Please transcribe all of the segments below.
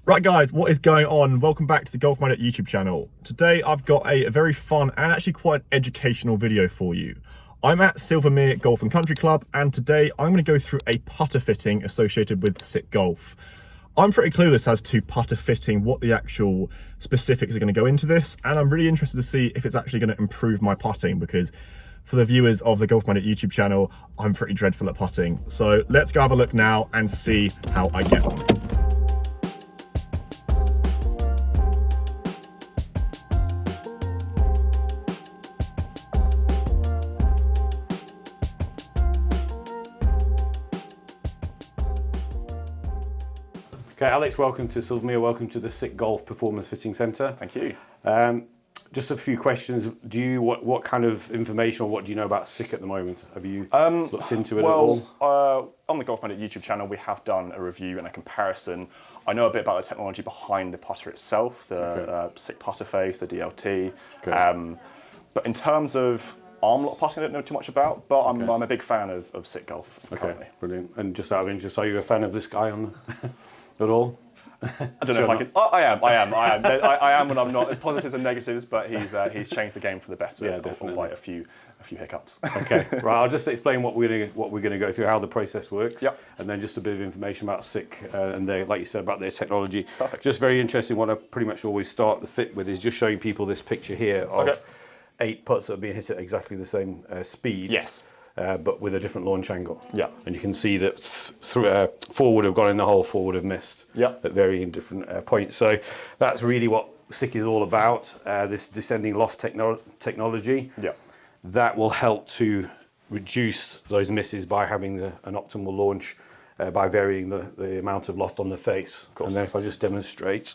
Right guys, what is going on? Welcome back to the GolfMagic YouTube channel. Today I've got a very fun and actually quite educational video for you. I'm at Silvermere Golf and Country Club, and today I'm going to go through a putter fitting associated with SIK Golf. I'm pretty clueless as to putter fitting, what the actual specifics are going to go into this, and I'm really interested to see if it's actually going to improve my putting, because for the viewers of the GolfMagic YouTube channel, I'm pretty dreadful at putting. So let's go have a look now and see how I get on. Okay, Alex, welcome to Silvermere. Welcome to the SIK Golf Performance Fitting Centre. Thank you. Just a few questions. What kind of information or what do you know about SIK at the moment? Have you looked into it at all? On the GolfMagic YouTube channel, we have done a review and a comparison. I know a bit about the technology behind the putter itself, the SIK putter face, the DLT. Okay. But in terms of arm lock putting, I don't know too much about, but I'm a big fan of SIK Golf currently. Brilliant. And just out of interest, are you a fan of this guy on at all? I don't know if I can. I am when I'm not. There's positives and negatives, but he's changed the game for the better. Yeah, definitely. Albeit a few hiccups. Okay, right. I'll just explain what we're going to go through, how the process works, Yep. and then just a bit of information about SIK and like you said, about their technology. Perfect. Just very interesting. What I pretty much always start the fit with is just showing people this picture here of 8 putts that are being hit at exactly the same speed. Yes. But with a different launch angle. Yeah. And you can see that four would have gone in the hole, 4 would have missed. Yeah. At varying different points. So that's really what SIK is all about. This descending loft technology. Yeah. That will help to reduce those misses by having an optimal launch, by varying the amount of loft on the face. Of course. And then if I just demonstrate.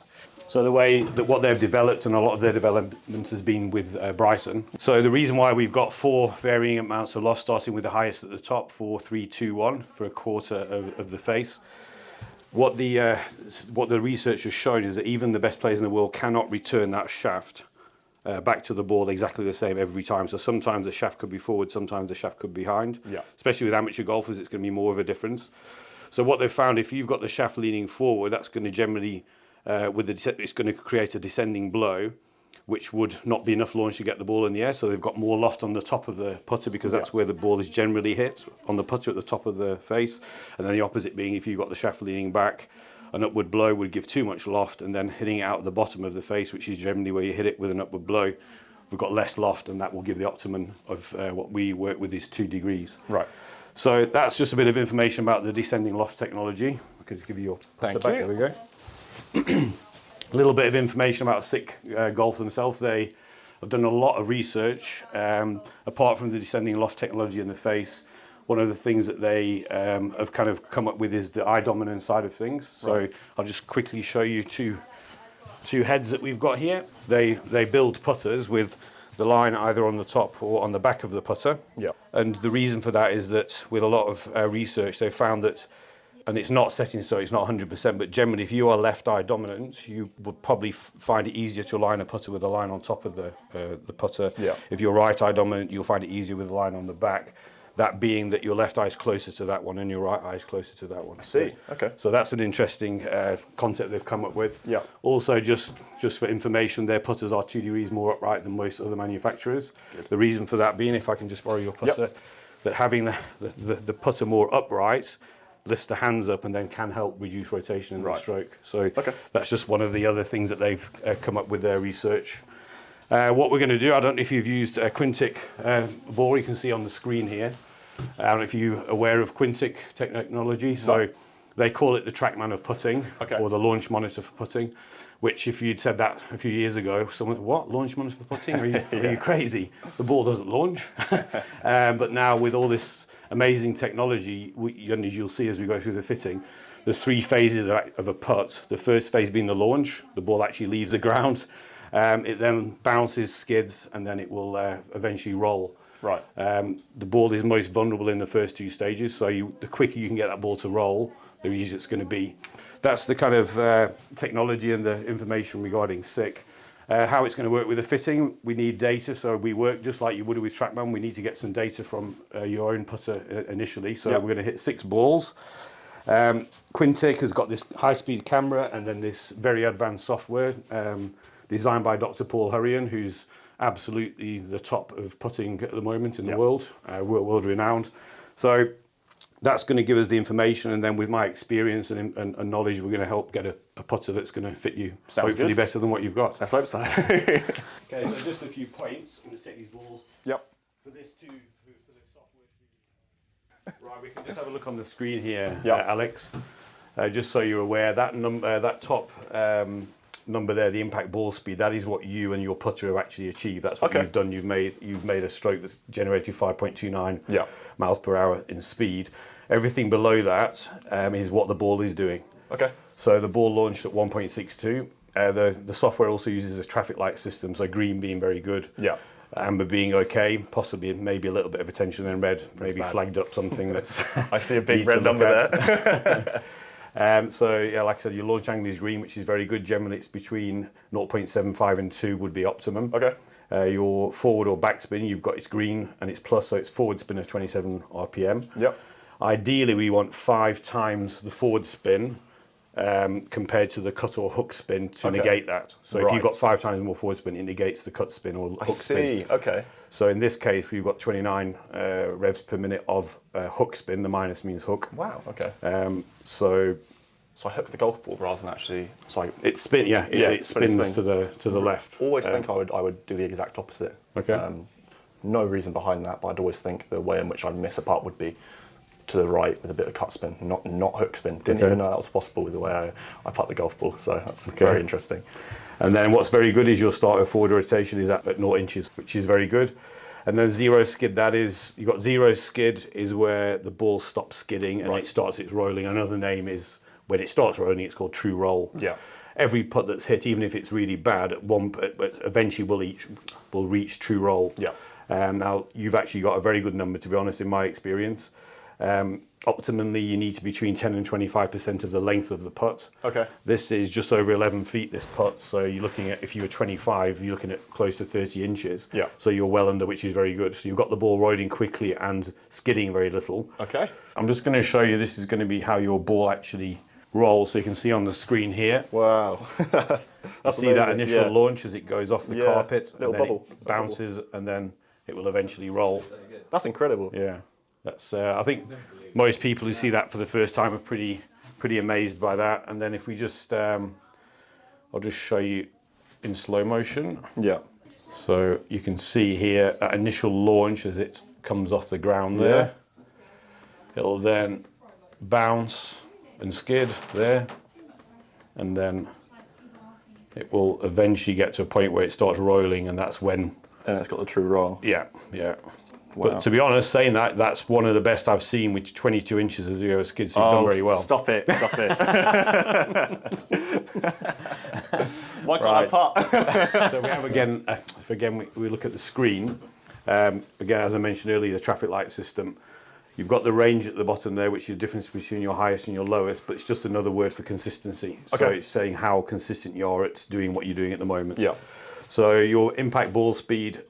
So the way that what they've developed, and a lot of their development has been with Bryson. So the reason why we've got 4 varying amounts of loft, starting with the highest at the top, 4, 3, 2, 1 for a quarter of the face. What the research has shown is that even the best players in the world cannot return that shaft back to the ball exactly the same every time. So sometimes the shaft could be forward, sometimes the shaft could be behind. Yeah. Especially with amateur golfers, it's going to be more of a difference. So what they've found, if you've got the shaft leaning forward, that's going to generally it's going to create a descending blow, which would not be enough launch to get the ball in the air. So they've got more loft on the top of the putter, because that's where the ball is generally hit, on the putter at the top of the face. And then the opposite being, if you've got the shaft leaning back, an upward blow would give too much loft, and then hitting it out at the bottom of the face, which is generally where you hit it with an upward blow, we've got less loft, and that will give the optimum of what we work with is 2 degrees. Right. So that's just a bit of information about the descending loft technology. I could give you your putter back. There we go. A little bit of information about SIK Golf themselves. They have done a lot of research. Apart from the descending loft technology in the face, one of the things that they have kind of come up with is the eye dominant side of things. So I'll just quickly show you two heads that we've got here. They build putters with the line either on the top or on the back of the putter. Yeah. And the reason for that is that with a lot of research, they found that, and it's not set in stone, it's not 100%, but generally if you are left eye dominant, you would probably find it easier to align a putter with a line on top of the putter. Yeah. If you're right eye dominant, you'll find it easier with a line on the back. That being that your left eye is closer to that one and your right eye is closer to that one. I see. Okay. So that's an interesting concept they've come up with. Yeah. Also, just for information, their putters are 2 degrees more upright than most other manufacturers. Good. The reason for that being, if I can just borrow your putter, that having the putter more upright lifts the hands up and then can help reduce rotation in the stroke. So that's just one of the other things that they've come up with their research. What we're going to do, I don't know if you've used a Quintic ball, you can see on the screen here. I don't know if you're aware of Quintic technology. So they call it the TrackMan of putting, or the launch monitor for putting, which if you'd said that a few years ago, someone, what, launch monitor for putting? Are you crazy? The ball doesn't launch. But now with all this amazing technology, and as you'll see as we go through the fitting, there's 3 phases of a putt. The first phase being the launch, the ball actually leaves the ground. It then bounces, skids, and then it will eventually roll. Right. The ball is most vulnerable in the first 2 stages, so the quicker you can get that ball to roll, the easier it's going to be. That's the kind of technology and the information regarding SIK. How it's going to work with the fitting, we need data, so we work just like you would with TrackMan. We need to get some data from your own putter initially, so we're going to hit 6 balls. Quintic has got this high-speed camera and then this very advanced software designed by Dr. Paul Hurrian, who's absolutely the top of putting at the moment in the world, world renowned. So that's going to give us the information, and then with my experience and knowledge, we're going to help get a putter that's going to fit you, hopefully better than what you've got. Let's hope so. Okay, so just a few points. I'm going to take these balls. Yep. For this for the software. Right, we can just have a look on the screen here, Alex. Just so you're aware, that number, that top number there, the impact ball speed, that is what you and your putter have actually achieved. That's what you've done. You've made a stroke that's generated 5.29 miles per hour in speed. Everything below that is what the ball is doing. Okay. So the ball launched at 1.62. The software also uses a traffic light system, so green being very good. Yeah. Amber being okay, possibly maybe a little bit of attention, and red maybe flagged up something that's. I see a big red number there. So yeah, like I said, your launch angle is green, which is very good. Generally, it's between 0.75 and 2 would be optimum. Okay. Your forward or backspin, you've got it's green and it's plus, so it's forward spin of 27 RPM. Yep. Ideally, we want 5 times the forward spin compared to the cut or hook spin to negate that. So if you've got 5 times more forward spin, it negates the cut spin or hook spin. Okay. So in this case, we've got 29 revs per minute of hook spin. The minus means hook. Wow. Okay. So I hook the golf ball rather than actually. It spin. Yeah. It spins to the left. Always think I would do the exact opposite. Okay. No reason behind that, but I'd always think the way in which I'd miss a putt would be to the right with a bit of cut spin, not hook spin. Didn't even know that was possible with the way I putt the golf ball. So that's very interesting. And then what's very good is your start of forward rotation is at 0 inches, which is very good. And then zero skid, that is, you've got zero skid is where the ball stops skidding and it starts its rolling. Another name is when it starts rolling, it's called true roll. Yeah. Every putt that's hit, even if it's really bad, but eventually will reach true roll. Yeah. Now, you've actually got a very good number, to be honest, in my experience. Optimally, you need to be between 10 and 25% of the length of the putt. Okay. This is just over 11 feet, this putt. So you're looking at, if you were 25, you're looking at close to 30 inches. Yeah. So you're well under, which is very good. So you've got the ball rolling quickly and skidding very little. Okay. I'm just going to show you, this is going to be how your ball actually rolls. So you can see on the screen here. Wow. That's see amazing. That initial launch as it goes off the carpet. Little bubble. It bounces and then it will eventually roll. That's incredible. Yeah. That's. I think most people who see that for the first time are pretty amazed by that. And then if we just, I'll just show you in slow motion. Yeah. So you can see here that initial launch as it comes off the ground there. It'll then bounce and skid there, and then it will eventually get to a point where it starts rolling, and that's when. Then it's got the true roll. Yeah. Yeah. Wow. But to be honest, saying that, that's one of the best I've seen with 22 inches of zero skid, so you've done very well. Stop it. Why can't I putt? So we have again, if we look at the screen, again, as I mentioned earlier, the traffic light system, you've got the range at the bottom there, which is the difference between your highest and your lowest, but it's just another word for consistency. So it's saying how consistent you are at doing what you're doing at the moment. Yeah. So your impact ball speed,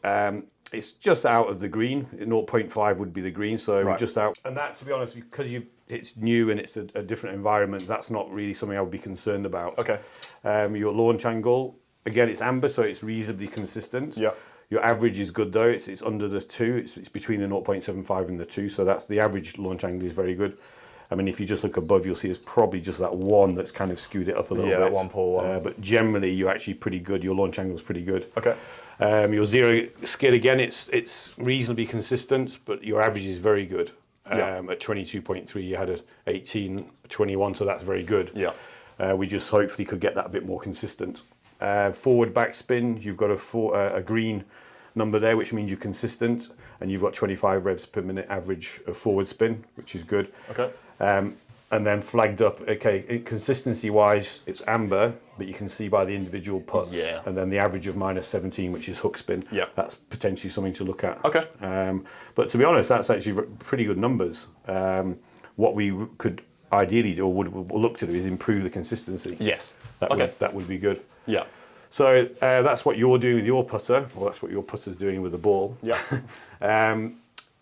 it's just out of the green. 0.5 would be the green, so we're just out. And that, to be honest, because it's new and it's a different environment, that's not really something I would be concerned about. Okay. Your launch angle, again, it's amber, so it's reasonably consistent. Yeah. Your average is good though. It's under the 2. It's between the 0.75 and the 2, so that's the average launch angle is very good. I mean, if you just look above, you'll see it's probably just that one that's kind of skewed it up a little bit. Yeah, that 1.1. But generally, you're actually pretty good. Your launch angle is pretty good. Okay. Your zero skid, again, it's reasonably consistent, but your average is very good. At 22.3, you had a 18, 21, so that's very good. Yeah. We just hopefully could get that a bit more consistent. Forward backspin, you've got a green number there, which means you're consistent, and you've got 25 revs per minute average of forward spin, which is good. Okay. And then flagged up, okay, consistency-wise, it's amber, but you can see by the individual putts. Yeah. And then the average of -17, which is hook spin. Yeah. That's potentially something to look at. Okay. But to be honest, that's actually pretty good numbers. What we could ideally do, or would look to do, is improve the consistency. Yes. That would be good. Yeah. So that's what you're doing with your putter, or that's what your putter's doing with the ball. Yeah.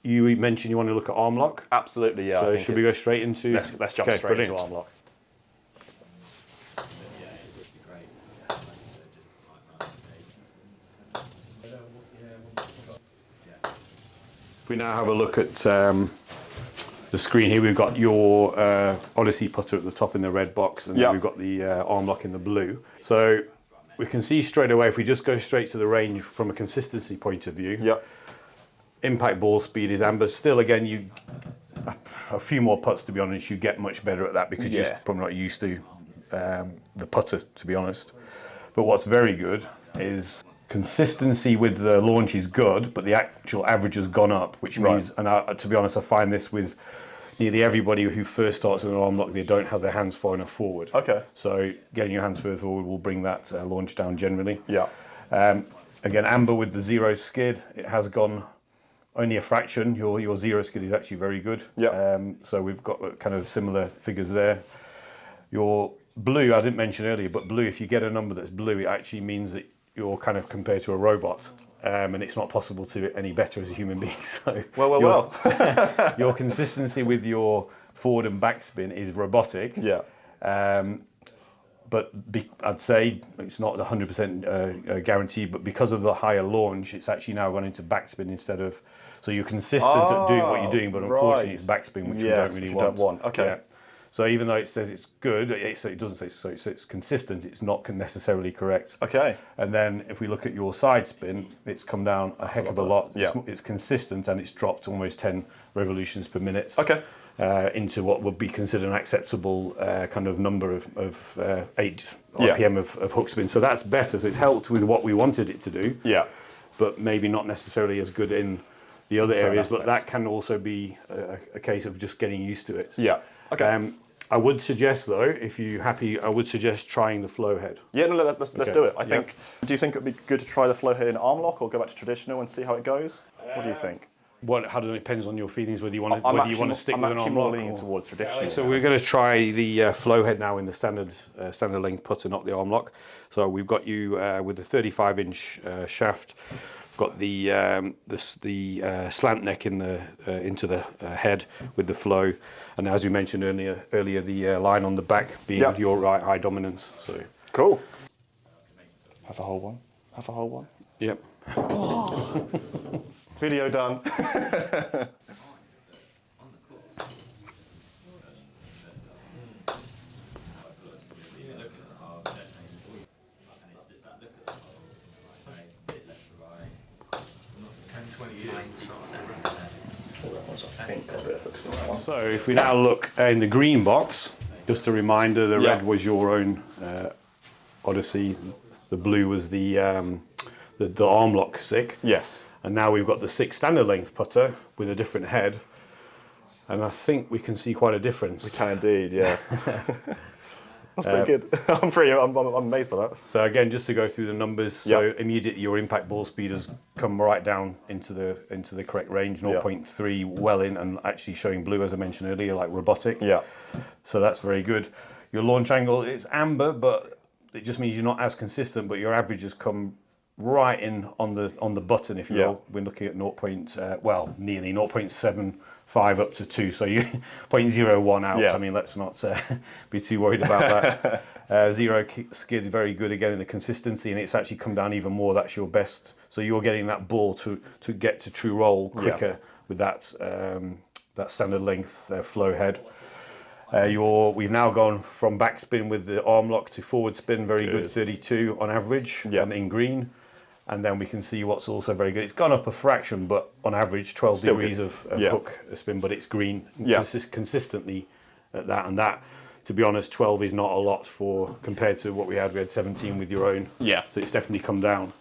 you mentioned you want to look at arm lock. Absolutely, yeah. So should we go straight into? Let's jump straight into arm lock. We now have a look at the screen here. We've got your Odyssey putter at the top in the red box, and then we've got the arm lock in the blue. So we can see straight away, if we just go straight to the range from a consistency point of view, impact ball speed is amber. Still, again, a few more putts, to be honest, you get much better at that because you're probably not used to the putter, to be honest. But what's very good is consistency with the launch is good, but the actual average has gone up, which means, and to be honest, I find this with nearly everybody who first starts with an arm lock, they don't have their hands far enough forward. Okay. So getting your hands further forward will bring that launch down generally. Yeah. Again, amber with the zero skid, it has gone only a fraction. Your zero skid is actually very good. Yeah. So we've got kind of similar figures there. Your blue, I didn't mention earlier, but blue, if you get a number that's blue, it actually means that you're kind of compared to a robot, and it's not possible to do any better as a human being. So your consistency with your forward and backspin is robotic. Yeah. But I'd say it's not 100% guaranteed, but because of the higher launch, it's actually now gone into backspin instead of. So you're consistent at doing what you're doing, but unfortunately it's backspin, which you don't really want. Okay. Yeah. So even though it says it's good, it doesn't say so. It's consistent. It's not necessarily correct. Okay. And then if we look at your side spin, it's come down a heck of a lot. Yeah. It's consistent and it's dropped almost 10 revolutions per minute. Okay. Into what would be considered an acceptable kind of number of 8 RPM of hook spin. So that's better. So it's helped with what we wanted it to do. Yeah. But maybe not necessarily as good in the other areas. But that can also be a case of just getting used to it. Yeah. Okay. I would suggest, though, if you're happy, I would suggest trying the flow head. Yeah, no, let's do it. I think. Do you think it would be good to try the flow head in arm lock, or go back to traditional and see how it goes? What do you think? How does it depends on your feelings whether you want to stick with an arm lock. I'm actually more leaning towards traditional. So we're going to try the flow head now in the standard length putter, not the arm lock. So we've got you with the 35-inch shaft. Got the slant neck in the into the head with the flow, and as we mentioned earlier, the line on the back being your right high dominance. So cool. Have a whole one. Have a whole one. Yep. Video done. So if we now look in the green box, just a reminder, the red was your own Odyssey, the blue was the arm lock SIK. Yes. And now we've got the SIK standard length putter with a different head. And I think we can see quite a difference. We can indeed, yeah. That's pretty good. I'm amazed by that. So again, just to go through the numbers, so immediately your impact ball speed has come right down into the correct range, 0.3 well in, and actually showing blue, as I mentioned earlier, like robotic. Yeah. So that's very good. Your launch angle, it's amber, but it just means you're not as consistent, but your average has come right in on the button, if you will. We're looking at nearly 0.75 up to 2, so you 0.01 out. I mean, let's not be too worried about that. Zero skid, very good again in the consistency, and it's actually come down even more. That's your best. So you're getting that ball to get to true roll quicker with that that standard length flow head. We've now gone from backspin with the arm lock to forward spin, very good 32 on average, and in green. And then we can see what's also very good. It's gone up a fraction, but on average 12 still degrees of hook spin, but it's green consistently at that. And that, to be honest, 12 is not a lot compared to what we had. We had 17 with your own. Yeah. So it's definitely come down.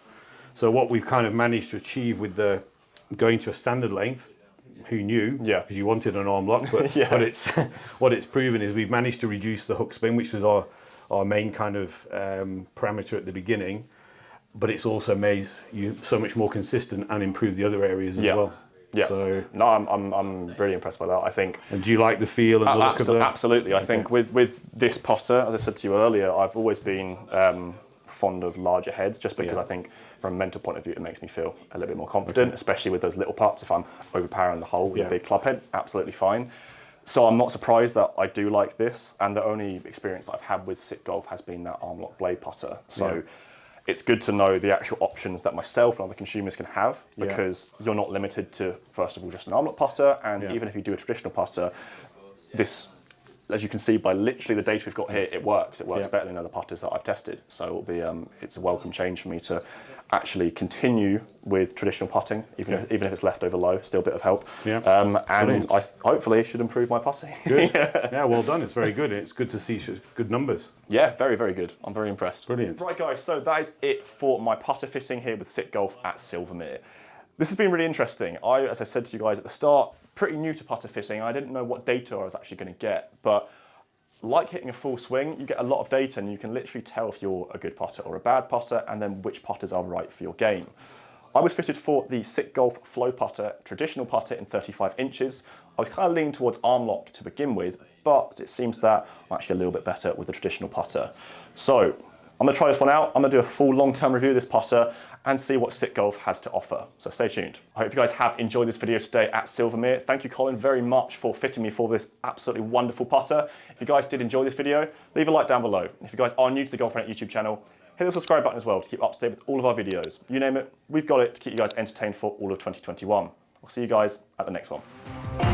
So what we've kind of managed to achieve with the going to a standard length, who knew? Yeah. Because you wanted an arm lock, but what it's proven is we've managed to reduce the hook spin, which was our main kind of parameter at the beginning. But it's also made you so much more consistent and improved the other areas as well. Yeah. So no, I'm really impressed by that. I think. And do you like the feel and the look of that? Absolutely. I think with this putter, as I said to you earlier, I've always been fond of larger heads, just because I think from a mental point of view, it makes me feel a little bit more confident, especially with those little putts. If I'm overpowering the hole with a big club head, absolutely fine. So I'm not surprised that I do like this, and the only experience I've had with SIK Golf has been that arm lock blade putter. So it's good to know the actual options that myself and other consumers can have, because you're not limited to, first of all, just an arm lock putter, and even if you do a traditional putter, this, as you can see by literally the data we've got here, it works. It works better than other putters that I've tested. So it'll be, it's a welcome change for me to actually continue with traditional putting, even if it's left over low, still a bit of help. And I hopefully should improve my putting. Good. Yeah, well done. It's very good. It's good to see good numbers. Yeah, very, very good. I'm very impressed. Brilliant. Right, guys, so that is it for my putter fitting here with SIK Golf at Silvermere. This has been really interesting. As I said to you guys at the start, pretty new to putter fitting. I didn't know what data I was actually going to get, but like hitting a full swing, you get a lot of data and you can literally tell if you're a good putter or a bad putter, and then which putters are right for your game. I was fitted for the SIK Golf Flow Putter, traditional putter in 35 inches. I was kind of leaning towards arm lock to begin with, but it seems that I'm actually a little bit better with the traditional putter. So I'm going to try this one out. I'm going to do a full long-term review of this putter and see what SIK Golf has to offer. So stay tuned. I hope you guys have enjoyed this video today at Silvermere. Thank you, Colin, very much for fitting me for this absolutely wonderful putter. If you guys did enjoy this video, leave a like down below. And if you guys are new to the GolfMagic YouTube channel, hit the subscribe button as well to keep up to date with all of our videos. You name it, we've got it to keep you guys entertained for all of 2021. I'll see you guys at the next one.